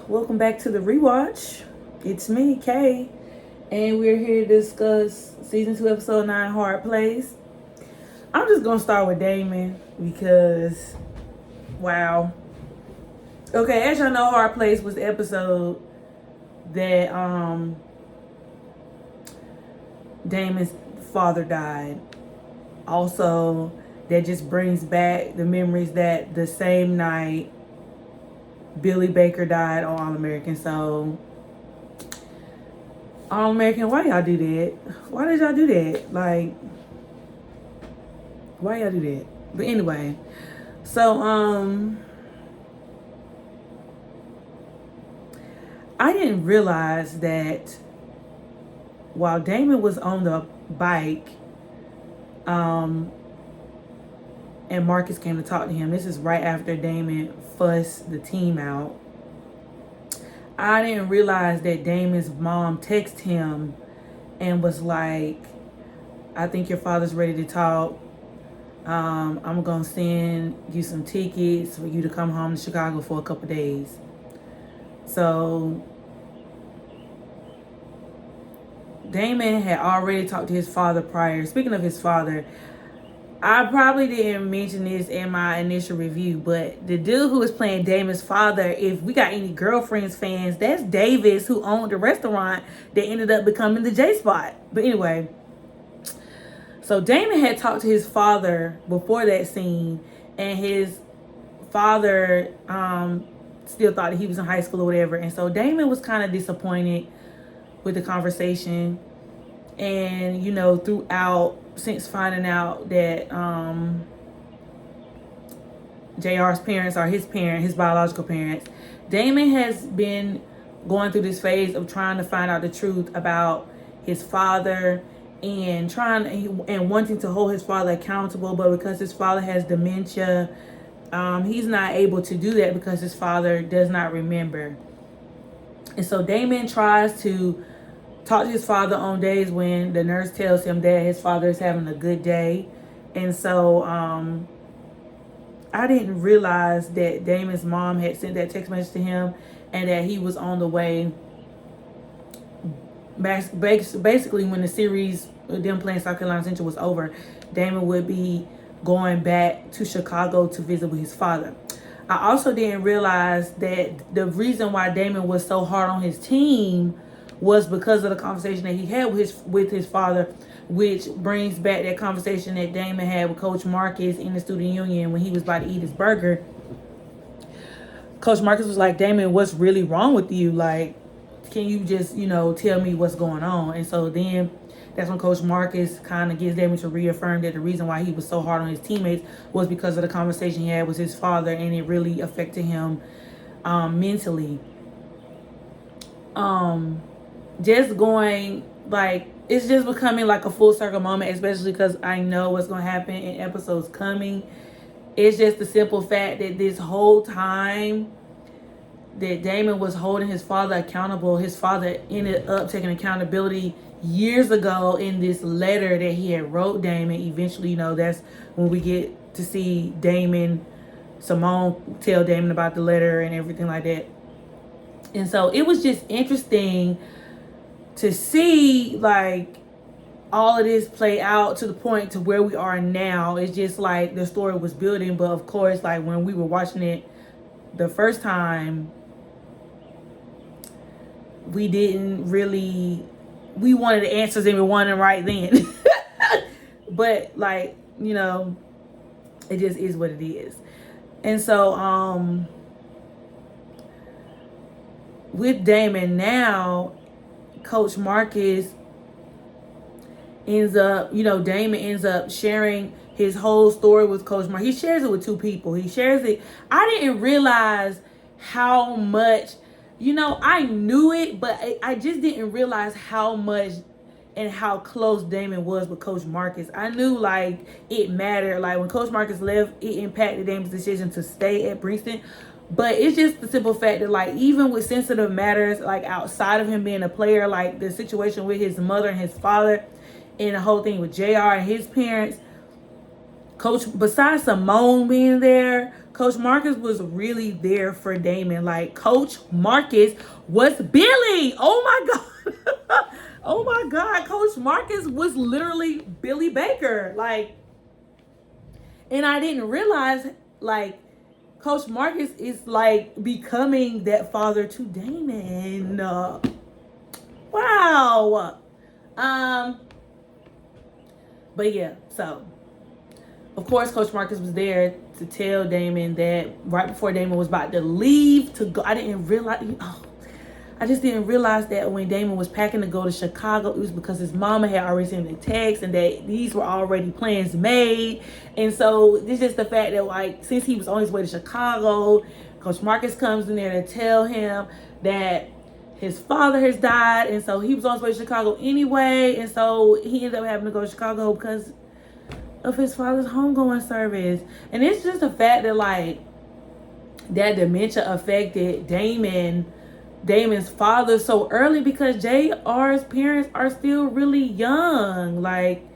Welcome back to the rewatch. It's me, Kay, and we're here to discuss season 2, episode 9, Hard Place. I'm just gonna start with Damon because, wow. Okay, as y'all know, Hard Place was the episode that Damon's father died. Also, that just brings back the memories that the same night Billy Baker died on All American. So, All American, why y'all do that? Why did y'all do that? Like, why y'all do that? But anyway, so I didn't realize that while Damon was on the bike, and Marcus came to talk to him. This is right after Damon fussed the team out. I didn't realize that Damon's mom texted him and was like, I think your father's ready to talk. I'm going to send you some tickets for you to come home to Chicago for a couple days. So Damon had already talked to his father prior. Speaking of his father, I probably didn't mention this in my initial review, but the dude who was playing Damon's father, if we got any Girlfriends fans, that's Davis, who owned the restaurant that ended up becoming the J Spot. But anyway, so Damon had talked to his father before that scene, and his father still thought that he was in high school or whatever. And so Damon was kind of disappointed with the conversation. And, you know, throughout, since finding out that JR's parents are his biological parents, Damon has been going through this phase of trying to find out the truth about his father and wanting to hold his father accountable. But because his father has dementia, he's not able to do that because his father does not remember. And so Damon tries to talk to his father on days when the nurse tells him that his father is having a good day. And so I didn't realize that Damon's mom had sent that text message to him and that he was on the way. Basically, when the series, them playing South Carolina Central, was over, Damon would be going back to Chicago to visit with his father. I also didn't realize that the reason why Damon was so hard on his team was because of the conversation that he had with his father, which brings back that conversation that Damon had with Coach Marcus in the student union when he was about to eat his burger. Coach Marcus was like, Damon, what's really wrong with you? Like, can you just, tell me what's going on? And so then that's when Coach Marcus kind of gets Damon to reaffirm that the reason why he was so hard on his teammates was because of the conversation he had with his father, and it really affected him mentally. Just going, like, it's just becoming like a full circle moment, especially because I know what's going to happen in episodes coming. It's just the simple fact that this whole time that Damon was holding his father accountable, his father ended up taking accountability years ago in this letter that he had wrote Damon. Eventually, that's when we get to see Simone tell Damon about the letter and everything like that. And so it was just interesting to see, like, all of this play out to the point to where we are now. It's just like the story was building. But of course, like, when we were watching it the first time, we wanted the answers and we wanted them right then. But, like, it just is what it is. And so with Damon now, Coach Marcus Damon ends up sharing his whole story with Coach Marcus. He shares it with two people. I didn't realize how much, I knew it, but I just didn't realize how much and how close Damon was with Coach Marcus. I knew, like, it mattered. Like, when Coach Marcus left, it impacted Damon's decision to stay at Princeton. But it's just the simple fact that, like, even with sensitive matters, like, outside of him being a player, like the situation with his mother and his father and the whole thing with JR and his parents, besides Simone being there, Coach Marcus was really there for Damon. Like, Coach Marcus was Billy. Oh my God. Oh my God. Coach Marcus was literally Billy Baker. Like, and I didn't realize, like, Coach Marcus is like becoming that father to Damon. Wow. But yeah, so of course Coach Marcus was there to tell Damon that right before Damon was about to leave to go. I just didn't realize that when Damon was packing to go to Chicago, it was because his mama had already sent him a text and that these were already plans made. And so it's just the fact that, like, since he was on his way to Chicago, Coach Marcus comes in there to tell him that his father has died. And so he was on his way to Chicago anyway. And so he ended up having to go to Chicago because of his father's homegoing service. And it's just the fact that, like, that dementia affected Damon's father so early because JR's parents are still really young. Like,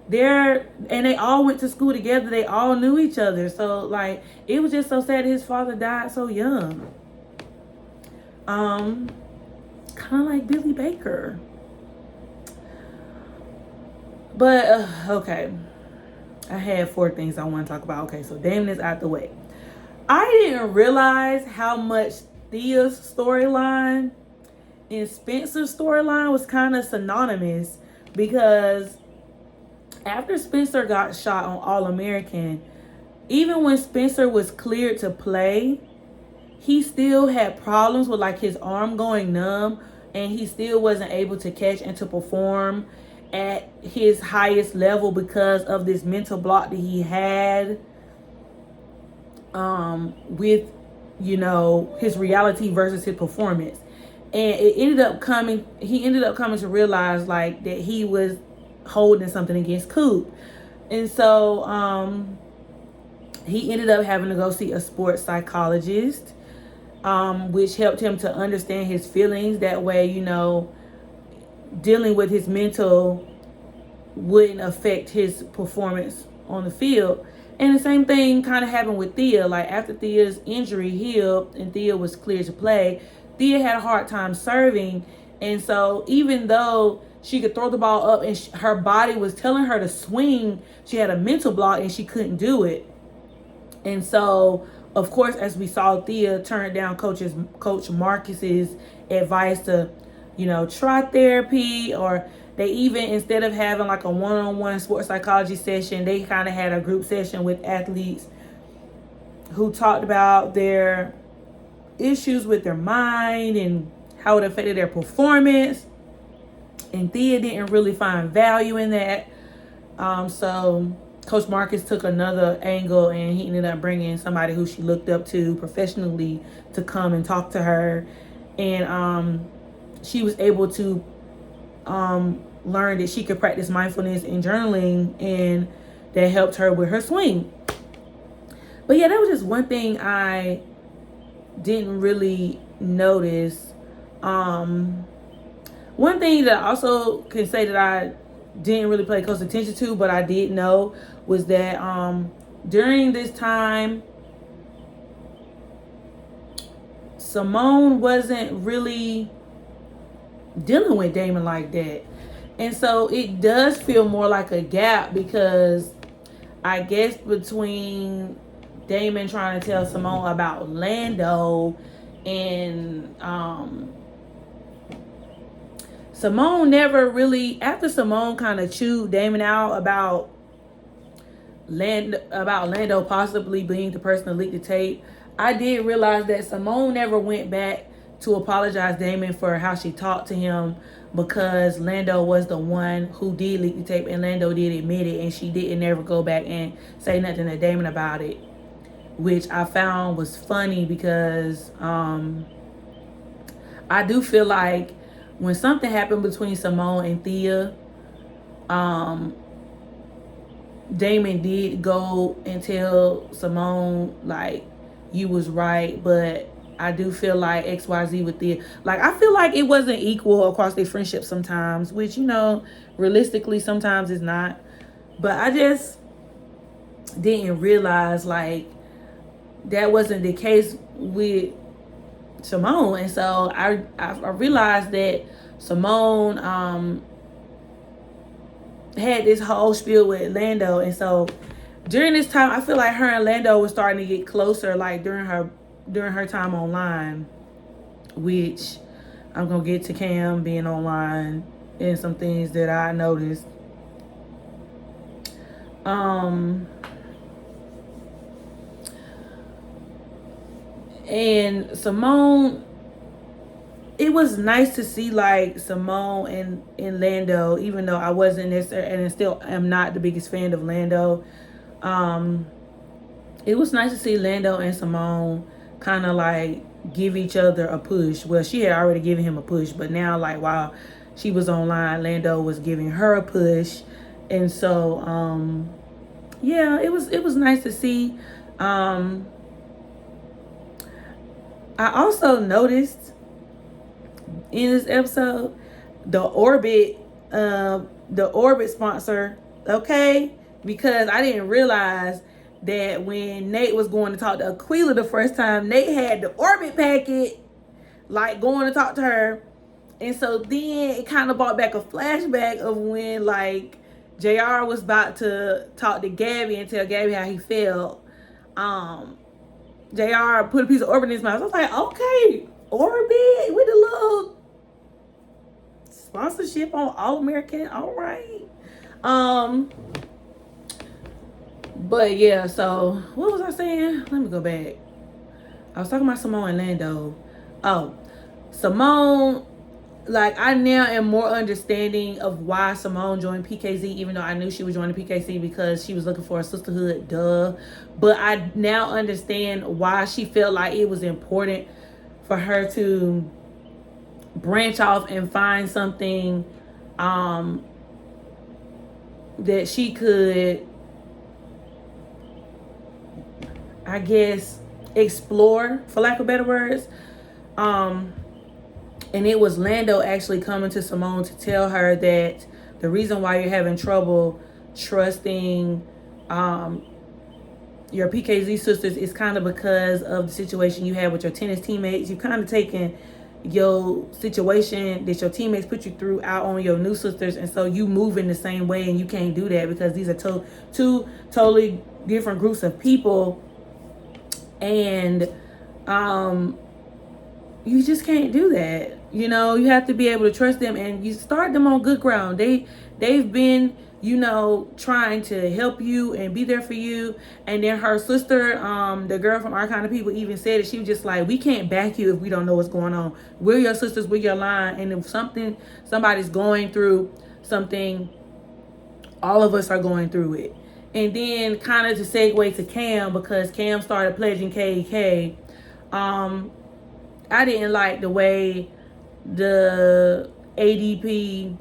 they all went to school together. They all knew each other. So, like, it was just so sad that his father died so young. Kind of like Billy Baker. But, okay. I had 4 things I want to talk about. Okay, so Damon is out the way. I didn't realize how much Thea's storyline and Spencer's storyline was kind of synonymous, because after Spencer got shot on All-American, even when Spencer was cleared to play, he still had problems with, like, his arm going numb, and he still wasn't able to catch and to perform at his highest level because of this mental block that he had with, you know, his reality versus his performance. And he ended up coming to realize, like, that he was holding something against Coop. And so he ended up having to go see a sports psychologist, which helped him to understand his feelings. That way, you know, dealing with his mental wouldn't affect his performance on the field. And the same thing kind of happened with Thea. Like, after Thea's injury healed and Thea was cleared to play, Thea had a hard time serving. And so even though she could throw the ball up and her body was telling her to swing, she had a mental block and she couldn't do it. And so, of course, as we saw, Thea turned down Coach Marcus's advice to, you know, try therapy, or they even, instead of having like a one-on-one sports psychology session, they kind of had a group session with athletes who talked about their issues with their mind and how it affected their performance. And Thea didn't really find value in that. So Coach Marcus took another angle, and he ended up bringing somebody who she looked up to professionally to come and talk to her. And she was able to learn that she could practice mindfulness and journaling, and that helped her with her swing. But yeah, that was just one thing I didn't really notice. One thing that I also can say that I didn't really pay close attention to, but I did know, was that during this time, Simone wasn't really dealing with Damon like that. And so it does feel more like a gap, because I guess between Damon trying to tell Simone about Lando and Simone never really, after Simone kind of chewed Damon out about Lando possibly being the person to leak the tape, I did realize that Simone never went back to apologize Damon for how she talked to him, because Lando was the one who did leak the tape, and Lando did admit it, and she didn't ever go back and say nothing to Damon about it, which I found was funny, because I do feel like when something happened between Simone and Thea, Damon did go and tell Simone, like, you was right, but I do feel like XYZ with Thea. Like, I feel like it wasn't equal across their friendship sometimes, which, you know, realistically sometimes it's not. But I just didn't realize, like, that wasn't the case with Simone. And so I realized that Simone had this whole spiel with Lando. And so during this time, I feel like her and Lando was starting to get closer, like during her time online, which I'm gonna get to Cam being online and some things that I noticed. And Simone, it was nice to see like Simone and Lando, even though I wasn't necessarily, and I still am not the biggest fan of Lando. It was nice to see Lando and Simone kind of like give each other a push. Well, she had already given him a push, but now like while she was online, Lando was giving her a push. And so yeah, it was nice to see. I also noticed in this episode the Orbit sponsor, okay? Because I didn't realize that when Nate was going to talk to Aquila the first time, Nate had the Orbit packet, like going to talk to her. And so then it kind of brought back a flashback of when like JR was about to talk to Gabby and tell Gabby how he felt. JR put a piece of Orbit in his mouth. I was like, okay, Orbit with a little sponsorship on All American. All right. But yeah, so what was I saying? Let me go back. I was talking about Simone and Lando. Oh, Simone, like I now am more understanding of why Simone joined PKZ, even though I knew she was joining PKC because she was looking for a sisterhood, duh. But I now understand why she felt like it was important for her to branch off and find something that she could, I guess, explore, for lack of better words. And it was Lando actually coming to Simone to tell her that the reason why you're having trouble trusting your PKZ sisters is kind of because of the situation you had with your tennis teammates. You've kind of taken your situation that your teammates put you through out on your new sisters, and so you move in the same way, and you can't do that because these are two totally different groups of people, and you just can't do that. You know, you have to be able to trust them, and you start them on good ground. They've been, you know, trying to help you and be there for you. And then her sister, the girl from Our Kind of People, even said it. She was just like, we can't back you if we don't know what's going on. We're your sisters, we're your line. And if somebody's going through something, all of us are going through it. And then kind of to segue to Cam, because Cam started pledging KK. I didn't like the way the ADP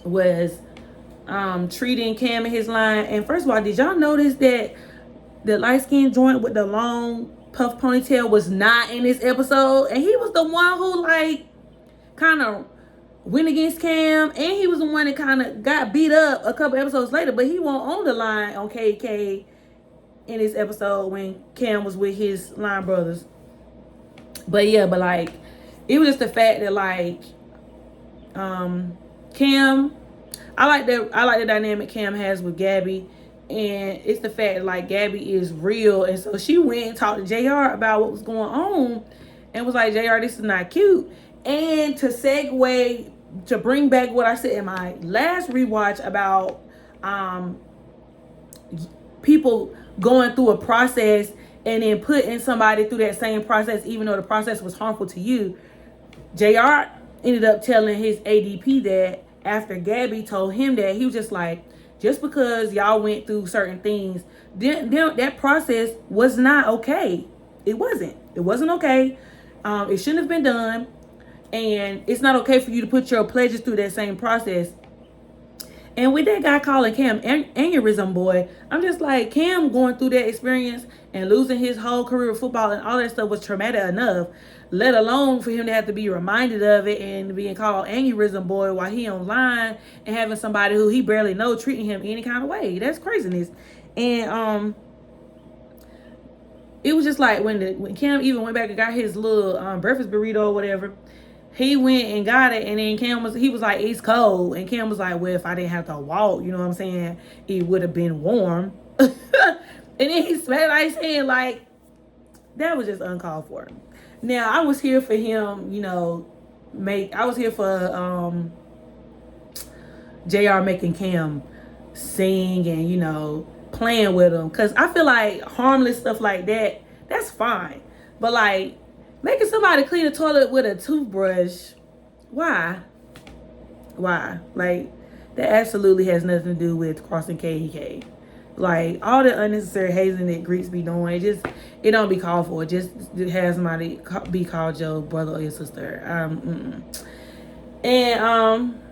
was treating Cam and his line. And first of all, did y'all notice that the light-skinned joint with the long puff ponytail was not in this episode? And he was the one who like kind of went against Cam, and he was the one that kind of got beat up a couple episodes later, but he won't own the line on KK in this episode when Cam was with his line brothers. But yeah, but like it was just the fact that like Cam, I like the dynamic Cam has with Gabby, and it's the fact that like Gabby is real, and so she went and talked to JR about what was going on and was like, JR, this is not cute. And to segue, to bring back what I said in my last rewatch about people going through a process and then putting somebody through that same process, even though the process was harmful to you. JR ended up telling his ADP that after Gabby told him that, he was just like, just because y'all went through certain things, that process was not okay. It wasn't okay. It shouldn't have been done. And it's not okay for you to put your pledges through that same process. And with that guy calling Cam aneurysm boy, I'm just like, Cam going through that experience and losing his whole career of football and all that stuff was traumatic enough, let alone for him to have to be reminded of it and being called aneurysm boy while he online and having somebody who he barely know treating him any kind of way. That's craziness. And it was just like when Cam even went back and got his little breakfast burrito or whatever. He went and got it, and then he was like, it's cold. And Cam was like, well, if I didn't have to walk, you know what I'm saying, it would have been warm. And then he smacked like saying, like, that was just uncalled for. Now, I was here for him, you know, I was here for JR making Cam sing and, you know, playing with him. Because I feel like harmless stuff like that, that's fine. But, like, making somebody clean the toilet with a toothbrush, why? Like, that absolutely has nothing to do with crossing KEK. Like, all the unnecessary hazing that Greeks be doing, it don't be called for. Just have somebody be called your brother or your sister. And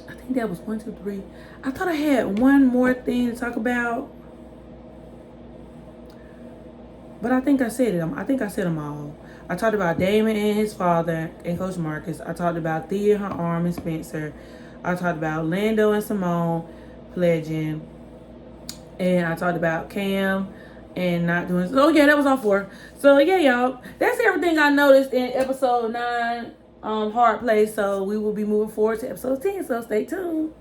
I think that was 1, 2, 3. I thought I had one more thing to talk about, but I think I said it. I think I said them all. I talked about Damon and his father and Coach Marcus. I talked about Thea and her arm and Spencer. I talked about Lando and Simone pledging. And I talked about Cam and not doing... So, yeah, that was all 4. So, yeah, y'all. That's everything I noticed in episode 9, Hard Place. So, we will be moving forward to episode 10. So, stay tuned.